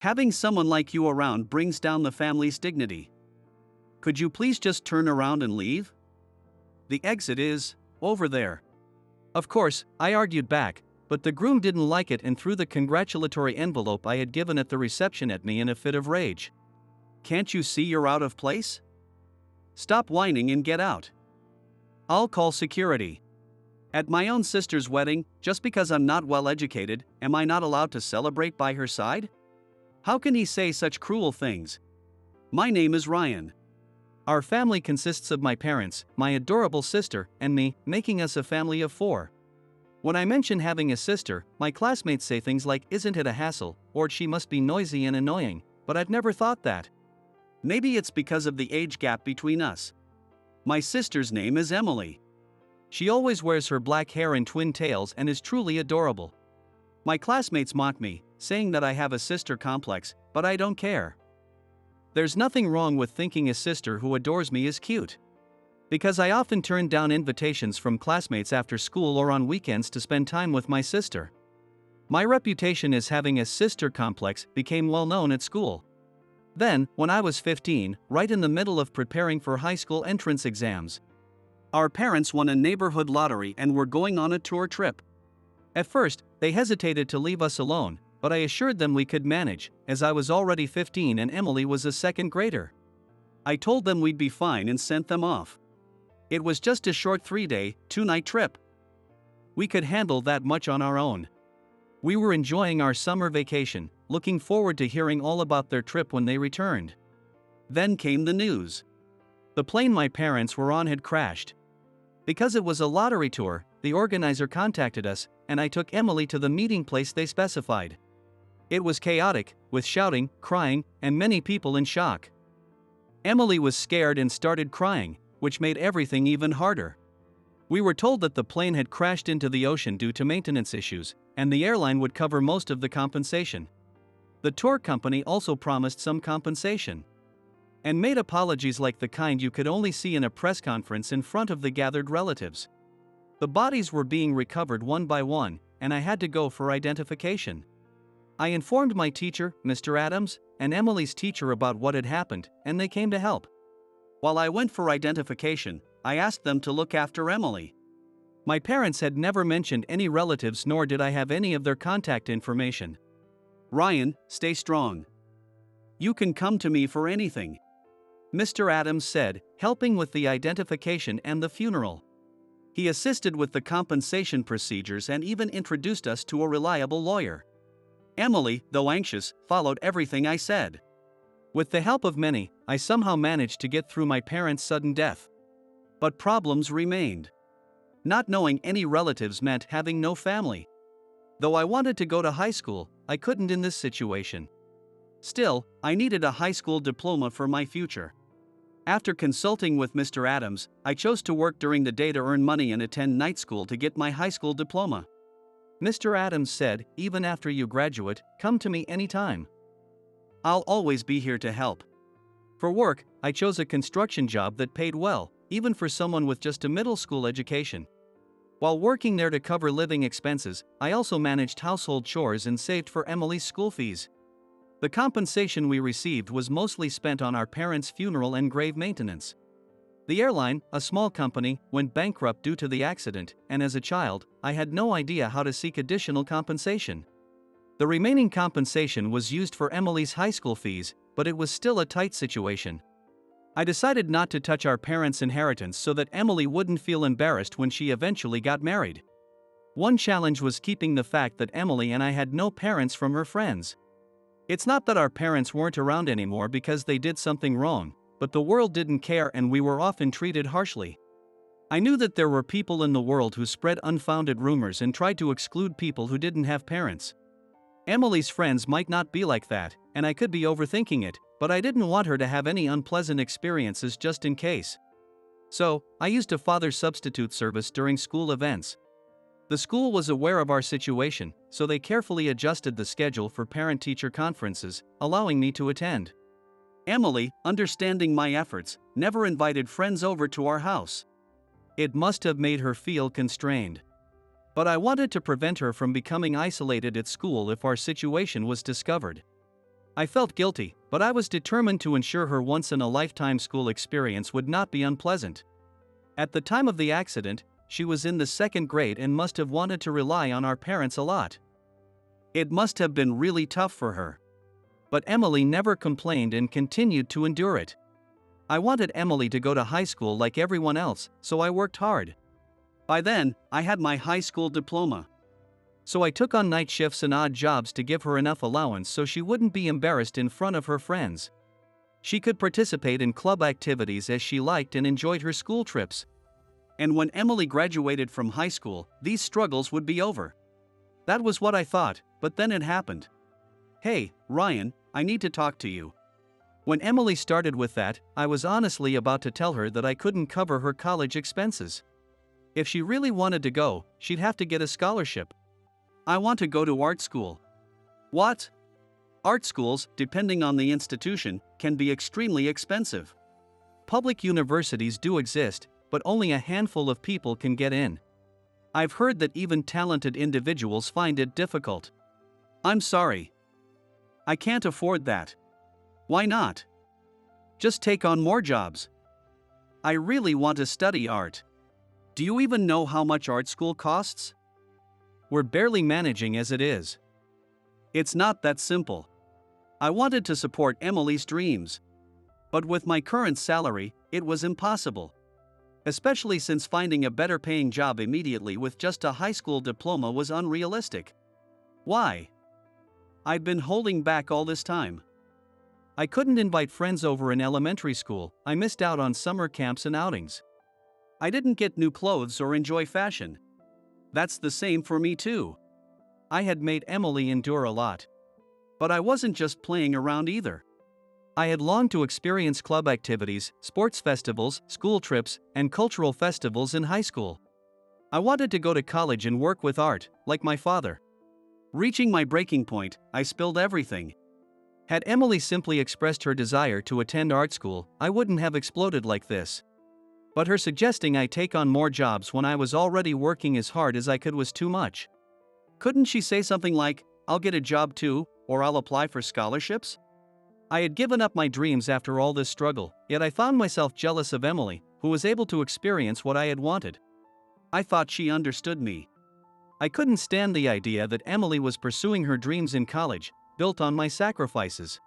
Having someone like you around brings down the family's dignity. Could you please just turn around and leave? The exit is over there. Of course, I argued back, but the groom didn't like it and threw the congratulatory envelope I had given at the reception at me in a fit of rage. Can't you see you're out of place? Stop whining and get out. I'll call security. At my own sister's wedding, just because I'm not well educated, am I not allowed to celebrate by her side? How can he say such cruel things? My name is Ryan. Our family consists of my parents, my adorable sister, and me, making us a family of 4. When I mention having a sister, my classmates say things like, "Isn't it a hassle?" or "She must be noisy and annoying," but I've never thought that. Maybe it's because of the age gap between us. My sister's name is Emily. She always wears her black hair in twin tails and is truly adorable. My classmates mock me, saying that I have a sister complex, but I don't care. There's nothing wrong with thinking a sister who adores me is cute. Because I often turn down invitations from classmates after school or on weekends to spend time with my sister. My reputation as having a sister complex became well known at school. Then, when I was 15, right in the middle of preparing for high school entrance exams, our parents won a neighborhood lottery and were going on a tour trip. At first, they hesitated to leave us alone, but I assured them we could manage, as I was already 15 and Emily was a second grader. I told them we'd be fine and sent them off. It was just a short 3-day, 2-night trip. We could handle that much on our own. We were enjoying our summer vacation, looking forward to hearing all about their trip when they returned. Then came the news. The plane my parents were on had crashed. Because it was a lottery tour, the organizer contacted us, and I took Emily to the meeting place they specified. It was chaotic, with shouting, crying, and many people in shock. Emily was scared and started crying, which made everything even harder. We were told that the plane had crashed into the ocean due to maintenance issues, and the airline would cover most of the compensation. The tour company also promised some compensation and made apologies like the kind you could only see in a press conference in front of the gathered relatives. The bodies were being recovered one by one, and I had to go for identification. I informed my teacher, Mr. Adams, and Emily's teacher about what had happened, and they came to help. While I went for identification, I asked them to look after Emily. My parents had never mentioned any relatives, nor did I have any of their contact information. Ryan, stay strong. You can come to me for anything, Mr. Adams said, helping with the identification and the funeral. He assisted with the compensation procedures and even introduced us to a reliable lawyer. Emily, though anxious, followed everything I said. With the help of many, I somehow managed to get through my parents' sudden death. But problems remained. Not knowing any relatives meant having no family. Though I wanted to go to high school, I couldn't in this situation. Still, I needed a high school diploma for my future. After consulting with Mr. Adams, I chose to work during the day to earn money and attend night school to get my high school diploma. Mr. Adams said, "Even after you graduate, come to me anytime. I'll always be here to help." For work, I chose a construction job that paid well, even for someone with just a middle school education. While working there to cover living expenses, I also managed household chores and saved for Emily's school fees. The compensation we received was mostly spent on our parents' funeral and grave maintenance. The airline, a small company, went bankrupt due to the accident, and as a child, I had no idea how to seek additional compensation. The remaining compensation was used for Emily's high school fees, but it was still a tight situation. I decided not to touch our parents' inheritance so that Emily wouldn't feel embarrassed when she eventually got married. One challenge was keeping the fact that Emily and I had no parents from her friends. It's not that our parents weren't around anymore because they did something wrong, but the world didn't care and we were often treated harshly. I knew that there were people in the world who spread unfounded rumors and tried to exclude people who didn't have parents. Emily's friends might not be like that, and I could be overthinking it, but I didn't want her to have any unpleasant experiences just in case. So, I used a father substitute service during school events. The school was aware of our situation, so they carefully adjusted the schedule for parent-teacher conferences, allowing me to attend. Emily, understanding my efforts, never invited friends over to our house. It must have made her feel constrained. But I wanted to prevent her from becoming isolated at school if our situation was discovered. I felt guilty, but I was determined to ensure her once-in-a-lifetime school experience would not be unpleasant. At the time of the accident, she was in the second grade and must have wanted to rely on our parents a lot. It must have been really tough for her. But Emily never complained and continued to endure it. I wanted Emily to go to high school like everyone else, so I worked hard. By then, I had my high school diploma. So I took on night shifts and odd jobs to give her enough allowance so she wouldn't be embarrassed in front of her friends. She could participate in club activities as she liked and enjoyed her school trips. And when Emily graduated from high school, these struggles would be over. That was what I thought, but then it happened. "Hey, Ryan, I need to talk to you." When Emily started with that, I was honestly about to tell her that I couldn't cover her college expenses. If she really wanted to go, she'd have to get a scholarship. "I want to go to art school." "What?" "Art schools, depending on the institution, can be extremely expensive. Public universities do exist, but only a handful of people can get in. I've heard that even talented individuals find it difficult." "I'm sorry. I can't afford that." "Why not? Just take on more jobs." "I really want to study art." "Do you even know how much art school costs?" "We're barely managing as it is." "It's not that simple. I wanted to support Emily's dreams. But with my current salary, it was impossible. Especially since finding a better paying job immediately with just a high school diploma was unrealistic." "Why?" "I'd been holding back all this time. I couldn't invite friends over in elementary school, I missed out on summer camps and outings. I didn't get new clothes or enjoy fashion." "That's the same for me too." I had made Emily endure a lot. But I wasn't just playing around either. I had longed to experience club activities, sports festivals, school trips, and cultural festivals in high school. I wanted to go to college and work with art, like my father. Reaching my breaking point, I spilled everything. Had Emily simply expressed her desire to attend art school, I wouldn't have exploded like this. But her suggesting I take on more jobs when I was already working as hard as I could was too much. Couldn't she say something like, "I'll get a job too, or I'll apply for scholarships"? I had given up my dreams after all this struggle, yet I found myself jealous of Emily, who was able to experience what I had wanted. I thought she understood me. I couldn't stand the idea that Emily was pursuing her dreams in college, built on my sacrifices.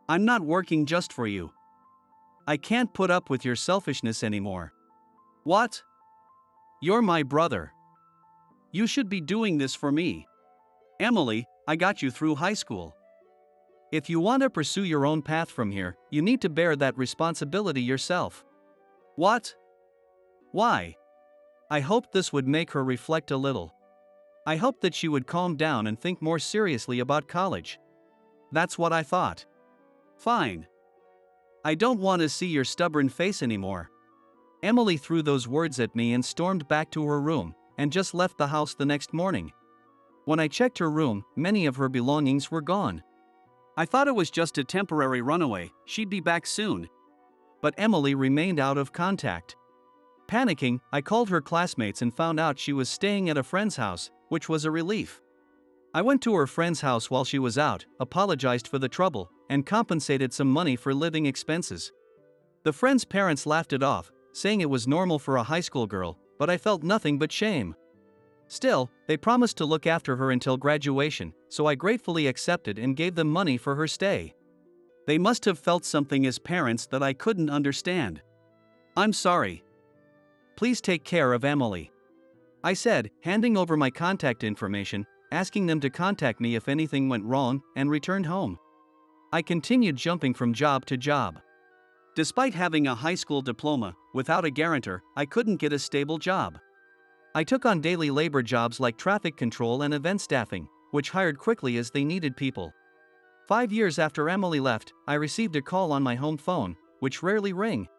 "I'm not working just for you. I can't put up with your selfishness anymore." "What? You're my brother. You should be doing this for me. Emily, I got you through high school. If you want to pursue your own path from here, you need to bear that responsibility yourself." "What? Why?" I hoped this would make her reflect a little. I hoped that she would calm down and think more seriously about college. That's what I thought. "Fine. I don't want to see your stubborn face anymore." Emily threw those words at me and stormed back to her room, and just left the house the next morning. When I checked her room, many of her belongings were gone. I thought it was just a temporary runaway, she'd be back soon. But Emily remained out of contact. Panicking, I called her classmates and found out she was staying at a friend's house, which was a relief. I went to her friend's house while she was out, apologized for the trouble, and compensated some money for living expenses. The friend's parents laughed it off, saying it was normal for a high school girl, but I felt nothing but shame. Still, they promised to look after her until graduation, so I gratefully accepted and gave them money for her stay. They must have felt something as parents that I couldn't understand. "I'm sorry. Please take care of Emily," I said, handing over my contact information, asking them to contact me if anything went wrong, and returned home. I continued jumping from job to job. Despite having a high school diploma, without a guarantor, I couldn't get a stable job. I took on daily labor jobs like traffic control and event staffing, which hired quickly as they needed people. 5 years after Emily left, I received a call on my home phone, which rarely rang.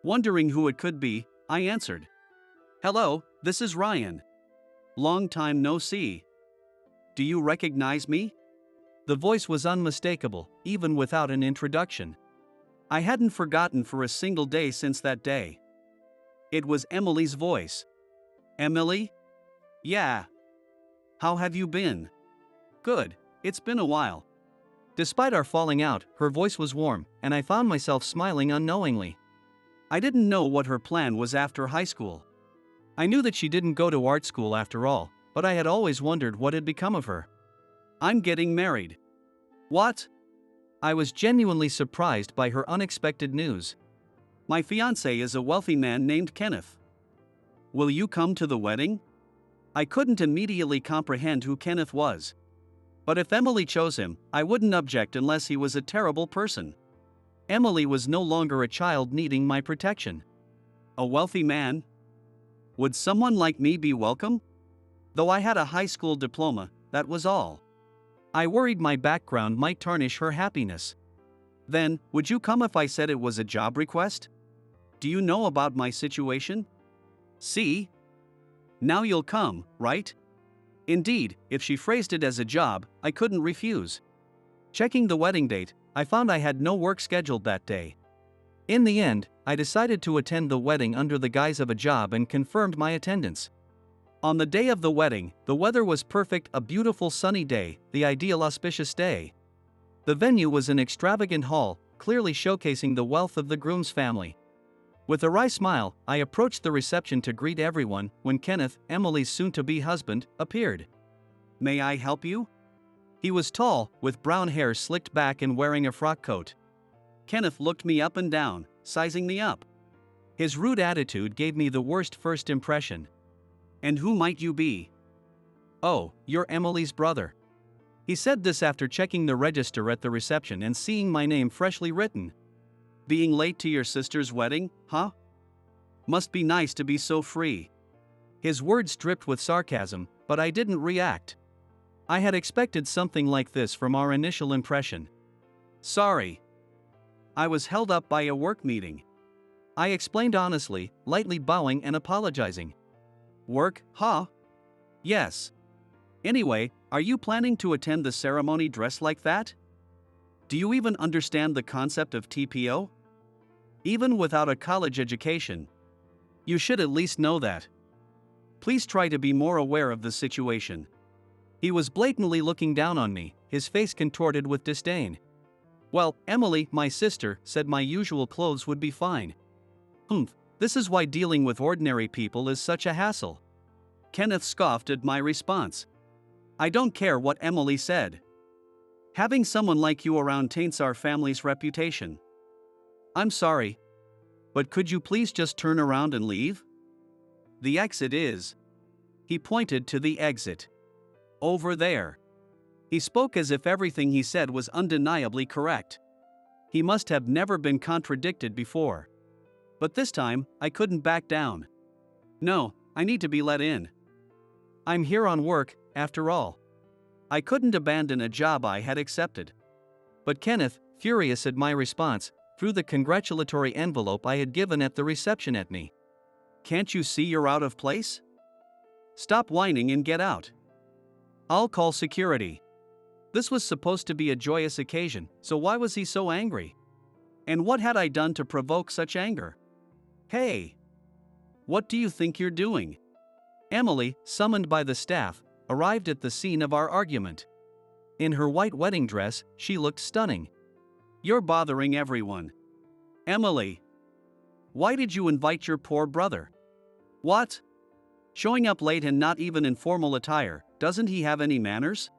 Wondering who it could be, I answered. "Hello, this is Ryan. Long time no see. Do you recognize me?" The voice was unmistakable, even without an introduction. I hadn't forgotten for a single day since that day. It was Emily's voice. "Emily?" "Yeah. How have you been?" "Good, it's been a while." Despite our falling out, her voice was warm, and I found myself smiling unknowingly. I didn't know what her plan was after high school. I knew that she didn't go to art school after all, but I had always wondered what had become of her. I'm getting married. What? I was genuinely surprised by her unexpected news. My fiancé is a wealthy man named Kenneth. Will you come to the wedding? I couldn't immediately comprehend who Kenneth was. But if Emily chose him, I wouldn't object unless he was a terrible person. Emily was no longer a child needing my protection. A wealthy man? Would someone like me be welcome? Though I had a high school diploma, that was all. I worried my background might tarnish her happiness. Then, would you come if I said it was a job request? Do you know about my situation? See? Now you'll come, right? Indeed, if she phrased it as a job, I couldn't refuse. Checking the wedding date, I found I had no work scheduled that day. In the end, I decided to attend the wedding under the guise of a job and confirmed my attendance. On the day of the wedding, the weather was perfect, a beautiful sunny day, the ideal auspicious day. The venue was an extravagant hall, clearly showcasing the wealth of the groom's family. With a wry smile, I approached the reception to greet everyone when Kenneth, Emily's soon-to-be husband, appeared. May I help you? He was tall, with brown hair slicked back and wearing a frock coat. Kenneth looked me up and down, sizing me up. His rude attitude gave me the worst first impression. And who might you be? Oh, you're Emily's brother. He said this after checking the register at the reception and seeing my name freshly written. Being late to your sister's wedding, huh? Must be nice to be so free. His words dripped with sarcasm, but I didn't react. I had expected something like this from our initial impression. Sorry. I was held up by a work meeting. I explained honestly, lightly bowing and apologizing. Work, huh? Yes. Anyway, are you planning to attend the ceremony dressed like that? Do you even understand the concept of TPO? Even without a college education, you should at least know that. Please try to be more aware of the situation. He was blatantly looking down on me, his face contorted with disdain. Well, Emily, my sister, said my usual clothes would be fine. This is why dealing with ordinary people is such a hassle. Kenneth scoffed at my response. I don't care what Emily said. Having someone like you around taints our family's reputation. I'm sorry. But could you please just turn around and leave? The exit is. He pointed to the exit. Over there. He spoke as if everything he said was undeniably correct. He must have never been contradicted before. But this time, I couldn't back down. No, I need to be let in. I'm here on work, after all. I couldn't abandon a job I had accepted. But Kenneth, furious at my response, threw the congratulatory envelope I had given at the reception at me. Can't you see you're out of place? Stop whining and get out. I'll call security. This was supposed to be a joyous occasion, so why was he so angry? And what had I done to provoke such anger? Hey! What do you think you're doing? Emily, summoned by the staff, arrived at the scene of our argument. In her white wedding dress, she looked stunning. You're bothering everyone. Emily! Why did you invite your poor brother? What? Showing up late and not even in formal attire, doesn't he have any manners?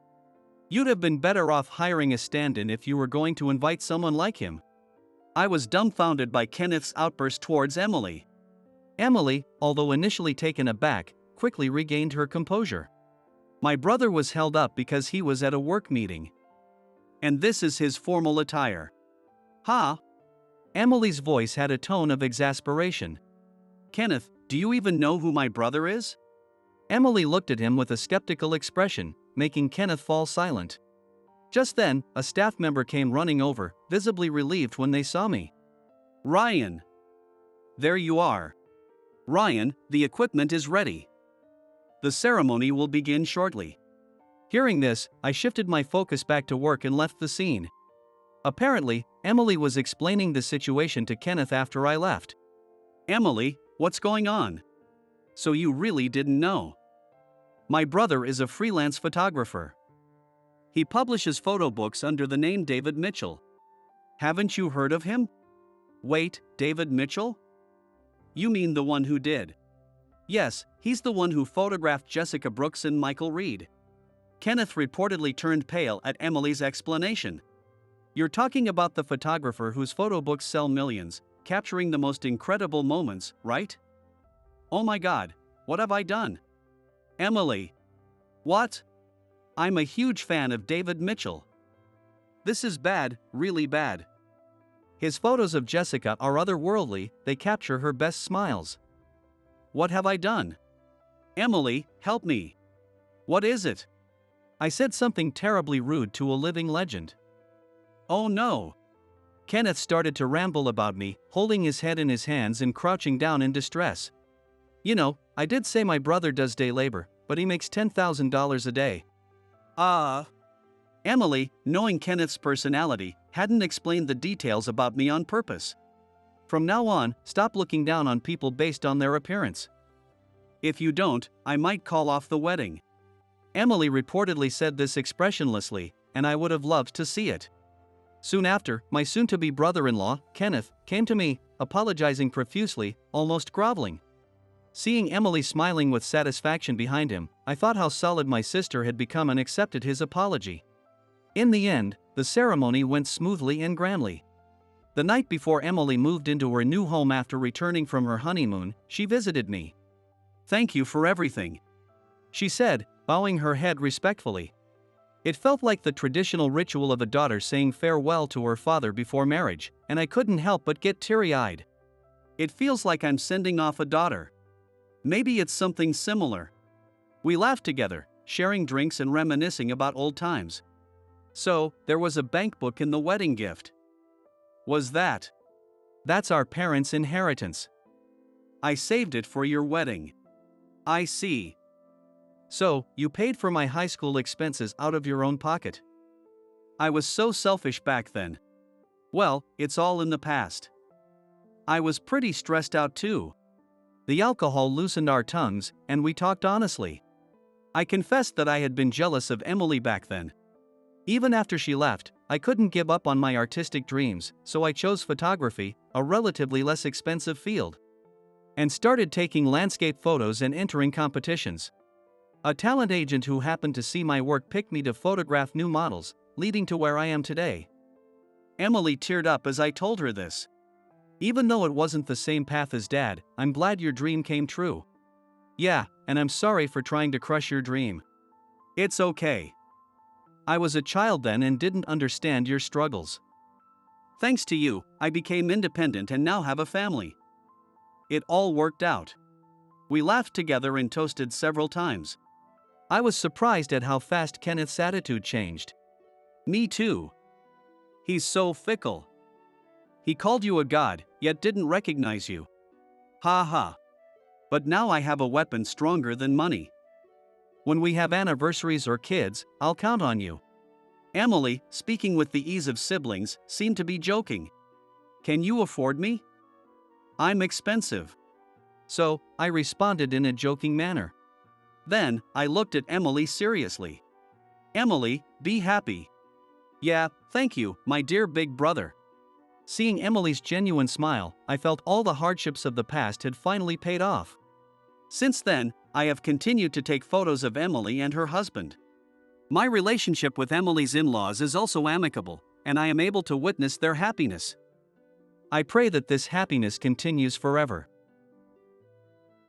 You'd have been better off hiring a stand-in if you were going to invite someone like him. I was dumbfounded by Kenneth's outburst towards Emily. Emily, although initially taken aback, quickly regained her composure. My brother was held up because he was at a work meeting. And this is his formal attire. Huh? Emily's voice had a tone of exasperation. Kenneth, do you even know who my brother is? Emily looked at him with a skeptical expression, making Kenneth fall silent. Just then, a staff member came running over, visibly relieved when they saw me. Ryan! There you are. Ryan, the equipment is ready. The ceremony will begin shortly. Hearing this, I shifted my focus back to work and left the scene. Apparently, Emily was explaining the situation to Kenneth after I left. Emily, what's going on? So you really didn't know? My brother is a freelance photographer. He publishes photo books under the name David Mitchell. Haven't you heard of him? Wait, David Mitchell? You mean the one who did? Yes, he's the one who photographed Jessica Brooks and Michael Reed. Kenneth reportedly turned pale at Emily's explanation. You're talking about the photographer whose photo books sell millions, capturing the most incredible moments, right? Oh my God, what have I done? Emily. What? I'm a huge fan of David Mitchell. This is bad, really bad. His photos of Jessica are otherworldly, they capture her best smiles. What have I done? Emily, help me. What is it? I said something terribly rude to a living legend. Oh no. Kenneth started to ramble about me, holding his head in his hands and crouching down in distress. You know, I did say my brother does day labor, but he makes $10,000 a day. Emily, knowing Kenneth's personality, hadn't explained the details about me on purpose. From now on, stop looking down on people based on their appearance. If you don't, I might call off the wedding. Emily reportedly said this expressionlessly, and I would have loved to see it. Soon after, my soon-to-be brother-in-law, Kenneth, came to me, apologizing profusely, almost groveling. Seeing Emily smiling with satisfaction behind him, I thought how solid my sister had become and accepted his apology. In the end, the ceremony went smoothly and grandly. The night before Emily moved into her new home after returning from her honeymoon, she visited me. Thank you for everything, she said, bowing her head respectfully. It felt like the traditional ritual of a daughter saying farewell to her father before marriage, and I couldn't help but get teary-eyed. It feels like I'm sending off a daughter. Maybe it's something similar. We laughed together, sharing drinks and reminiscing about old times. So, there was a bank book in the wedding gift. Was that? That's our parents' inheritance. I saved it for your wedding. I see. So, you paid for my high school expenses out of your own pocket. I was so selfish back then. Well, it's all in the past. I was pretty stressed out too. The alcohol loosened our tongues, and we talked honestly. I confessed that I had been jealous of Emily back then. Even after she left, I couldn't give up on my artistic dreams, so I chose photography, a relatively less expensive field, and started taking landscape photos and entering competitions. A talent agent who happened to see my work picked me to photograph new models, leading to where I am today. Emily teared up as I told her this. Even though it wasn't the same path as Dad, I'm glad your dream came true. Yeah, and I'm sorry for trying to crush your dream. It's okay. I was a child then and didn't understand your struggles. Thanks to you, I became independent and now have a family. It all worked out. We laughed together and toasted several times. I was surprised at how fast Kenneth's attitude changed. Me too. He's so fickle. He called you a god, yet didn't recognize you. Ha ha. But now I have a weapon stronger than money. When we have anniversaries or kids, I'll count on you. Emily, speaking with the ease of siblings, seemed to be joking. Can you afford me? I'm expensive. So, I responded in a joking manner. Then, I looked at Emily seriously. Emily, be happy. Yeah, thank you, my dear big brother. Seeing Emily's genuine smile, I felt all the hardships of the past had finally paid off. Since then, I have continued to take photos of Emily and her husband. My relationship with Emily's in-laws is also amicable, and I am able to witness their happiness. I pray that this happiness continues forever.